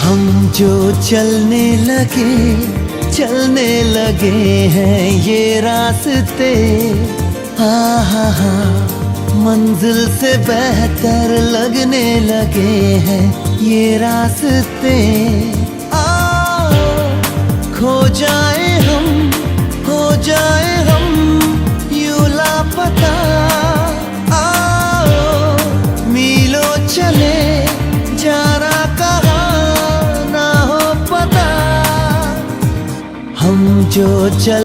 हम जो चलने लगे हैं ये रास्ते, हा मंजिल से बेहतर लगने लगे हैं ये रास्ते। आओ खो जाए हम यूं लापता, आओ मीलों चले जाना कहाँ ना हो पता। हम जो